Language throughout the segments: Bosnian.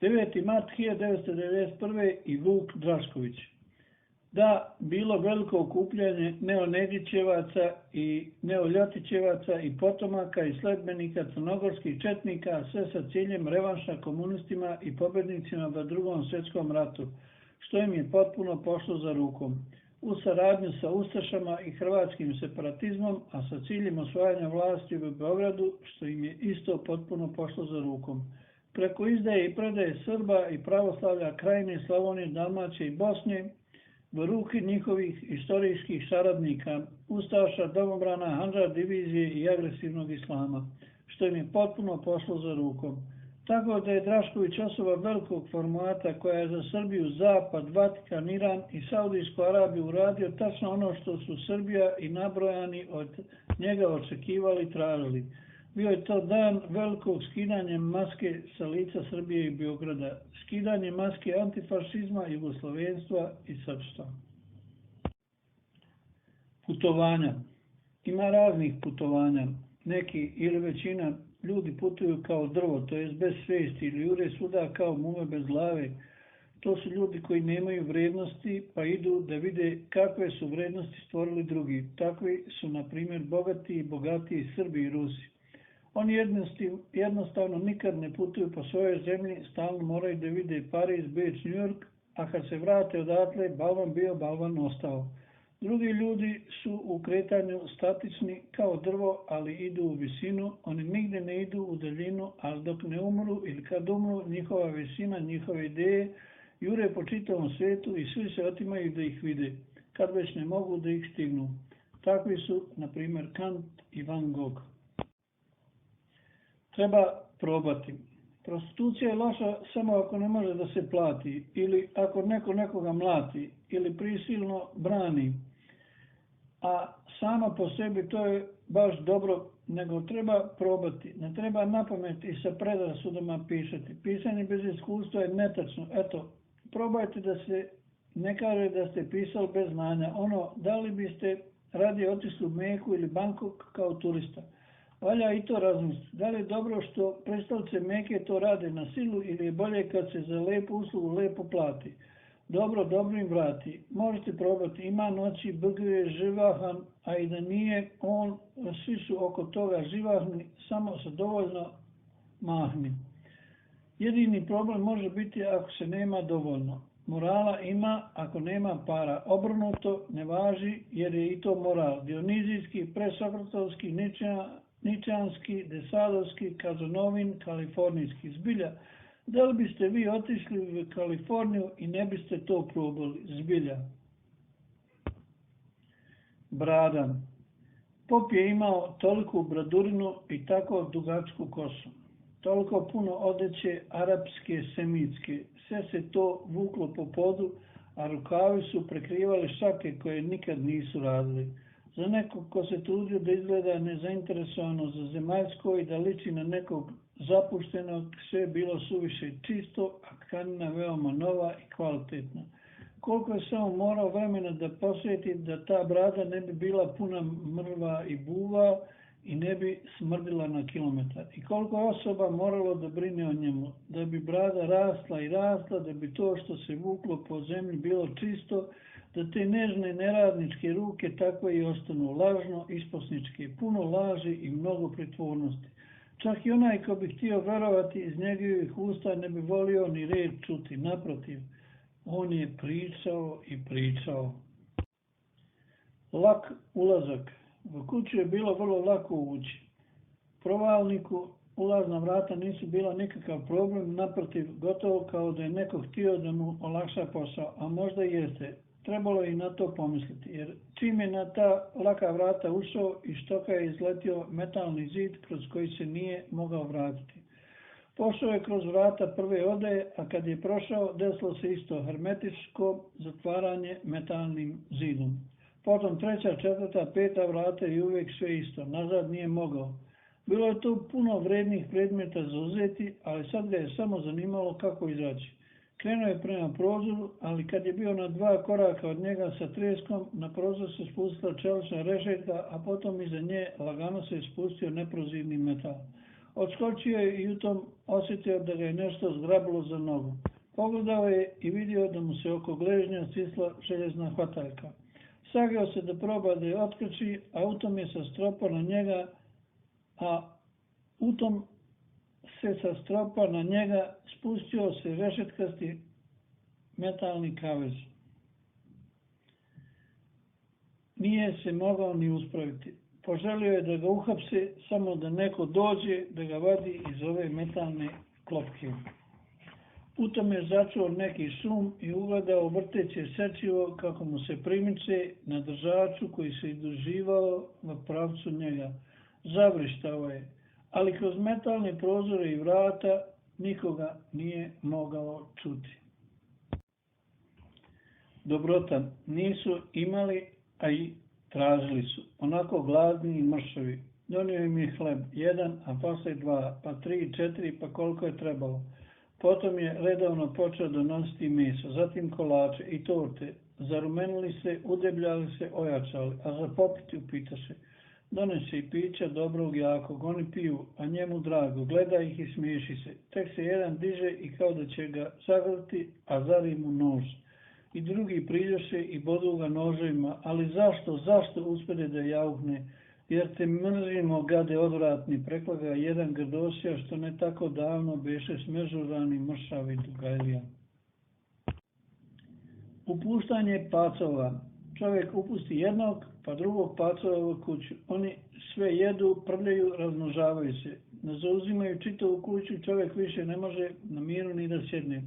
9. mart 1991. i Vuk Drašković. Da, bilo veliko okupljanje neonedićevaca i neoljotićevaca i potomaka i sledbenika crnogorskih četnika, sve sa ciljem revanša komunistima i pobjednicima u Drugom svjetskom ratu, što im je potpuno pošlo za rukom. U saradnju sa ustašama i hrvatskim separatizmom, a sa ciljem osvajanja vlasti u Beogradu, što im je isto potpuno pošlo za rukom. Preko izdaje i predaje Srba i pravoslavlja Krajine, Slavonije, Dalmacije i Bosne, u ruke njihovih istorijskih saradnika, ustaša, domobrana, handžar divizije i agresivnog islama, što im je potpuno pošlo za rukom. Tako da je Drašković osoba velikog formata koja je za Srbiju, Zapad, Vatikan, Iran i Saudijsku Arabiju uradio tačno ono što su Srbija i nabrojani od njega očekivali i tražili. Bio je to dan velikog skidanja maske sa lica Srbije i Beograda, skidanje maske antifašizma, jugoslovenstva i srpstva. Putovanja. Ima raznih putovanja. Neki ili većina ljudi putuju kao drvo, to jest bez svijesti, ili jure svuda kao muve bez glave. To su ljudi koji nemaju vrijednosti, pa idu da vide kakve su vrijednosti stvorili drugi. Takvi su, na primjer, bogati i bogatiji Srbi i Rusi. Oni jednostavno nikad ne putuju po svojoj zemlji, stalno moraju da vide Pariz, Beč, New York, a kad se vrate odatle, balvan bio, balvan ostao. Drugi ljudi su u kretanju statični kao drvo, ali idu u visinu. Oni nigde ne idu u daljinu, ali dok ne umru ili kad umru, njihova visina, njihove ideje jure po čitavom svijetu i svi se otimaju da ih vide, kad već ne mogu da ih stignu. Takvi su, na primjer, Kant i Van Gogh. Treba probati. Prostitucija je loša samo ako ne može da se plati, ili ako neko nekoga mlati, ili prisilno brani. A sama po sebi to je baš dobro, nego treba probati. Ne treba napamet i sa predrasudama pisati. Pisanje bez iskustva je netačno. Eto, probajte da se ne kaže da ste pisali bez znanja. Da li biste radije otišli u Meku ili Bangkok kao turista? Valja i to razmisliti. Da li je dobro što predstavnice Meke to rade na silu ili je bolje kad se za lepu uslugu lepo plati? Dobro im vrati. Možete probati. Ima noći, je živahan, a i da nije on, svi su oko toga živahni, samo se dovoljno mahni. Jedini problem može biti ako se nema dovoljno. Morala ima ako nema para. Obrnuto ne važi jer je i to moral. Dionizijski, presokratovski, ničanski, desadovski, kazanovin, kalifornijski. Zbilja, da li biste vi otišli u Kaliforniju i ne biste to probali? Zbilja. Brada. Pop je imao toliku bradurinu i tako dugačku kosu. Toliko puno odeće arapske, semitske. Sve se to vuklo po podu, a rukavi su prekrivali šake koje nikad nisu radili. Za nekog ko se trudio da izgleda nezainteresovano za zemaljsko i da liči na nekog zapuštenog, sve je bilo suviše čisto, a tkanina veoma nova i kvalitetna. Koliko je samo morao vremena da posveti da ta brada ne bi bila puna mrva i buva i ne bi smrdila na kilometar. I koliko osoba moralo da brine o njemu, da bi brada rasla i rasla, da bi to što se vuklo po zemlji bilo čisto, da te nežne neradničke ruke tako i ostanu lažno isposničke, puno laži i mnogo pritvornosti. Čak i onaj ko bi htio verovati iz njegovih usta ne bi volio ni reč čuti. Naprotiv, on je pričao i pričao. Lak ulazak. U kuću je bilo vrlo lako ući. Provalniku ulazna vrata nisu bila nikakav problem, naprotiv, gotovo kao da je neko htio da mu olakša posao, a možda i jeste. Trebalo je i na to pomisliti, jer čim je na ta laka vrata ušao i štoka je izletio metalni zid kroz koji se nije mogao vratiti. Pošao je kroz vrata prve odaje, a kad je prošao, desilo se isto hermetičko zatvaranje metalnim zidom. Potom treća, četvrta, peta vrata i uvijek sve isto. Nazad nije mogao. Bilo je tu puno vrednih predmeta za uzeti, ali sad ga je samo zanimalo kako izaći. Krenuo je prema prozoru, ali kad je bio na 2 koraka od njega sa treskom, na prozor se spustila čelična rešetka, a potom iza nje lagano se spustio neprozirni metal. Odskočio je i u tom osjetio da ga je nešto zgrabilo za nogu. Pogledao je i vidio da mu se oko gležnja stisla željezna hvataljka. Sagao se da proba da je otkači, a u tom se sa stropa na njega spustio se rešetkasti metalni kavez. Nije se mogao ni uspraviti. Poželio je da ga uhapse, samo da neko dođe da ga vadi iz ove metalne klopke. U tome je začuo neki šum i ugledao vrteće sečivo kako mu se primiče na držaču koji se izdruživao na pravcu njega. Zavrištao je, ali kroz metalne prozore i vrata nikoga nije mogao čuti. Dobrota nisu imali, a i tražili su, onako gladni i mršavi. Donio im je hleb, 1, a posle 2, pa 3, 4, pa koliko je trebalo. Potom je redovno počeo donositi meso, zatim kolače i torte. Zarumenili se, udebljali se, ojačali, a za popiti upitaše. Donese i pića dobrog jakog, oni piju, a njemu drago, gleda ih i smiješi se. Tek se jedan diže i kao da će ga zagrliti, a zari mu nož. I drugi priđoše i bodu ga noževima, ali zašto uspede da jauhne? Jer te mrzimo, gade odvratni, prekla ga jedan grdosija što ne tako davno beše smežurani mršavi Dugajlija. Upuštanje pacova. Čovjek upusti jednog, pa drugog pacova u kuću. Oni sve jedu, prljaju, razmnožavaju se. Ne zauzimaju čitavu kuću, čovjek više ne može na miru ni da sjedne.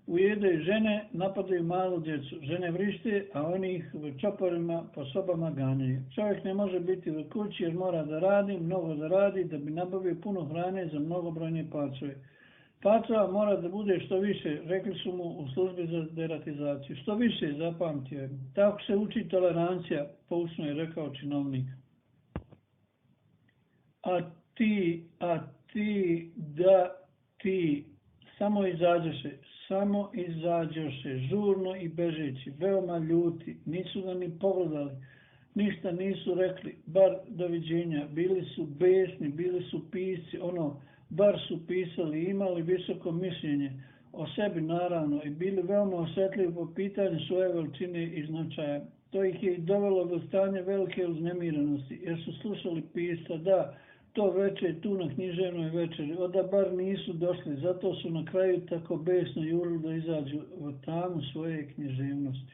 Ujedaju žene, napadaju malu djecu. Žene vrište, a oni ih čoporima po sobama ganjaju. Čovjek ne može biti u kući jer mora da radi, mnogo da radi, da bi nabavio puno hrane za mnogobrojne pacove. Pacova mora da bude što više, rekli su mu u službi za deratizaciju. Što više, zapamtio je. Tako se uči tolerancija, poučno je rekao činovnik. A ti, samo izađoše, žurno i bežeći, veoma ljuti, nisu ga ni pogledali, ništa nisu rekli, bar doviđenja, bili su besni, bili su pisci, bar su pisali, imali visoko mišljenje o sebi naravno i bili veoma osjetljivi po pitanju svoje veličine i značaja. To ih je i dovelo do stanja velike uznemirenosti, jer su slušali pisca, da, to večer tu na književnoj večeri, onda bar nisu došli, zato su na kraju tako besno jurili da izađu u tamu svoje književnosti.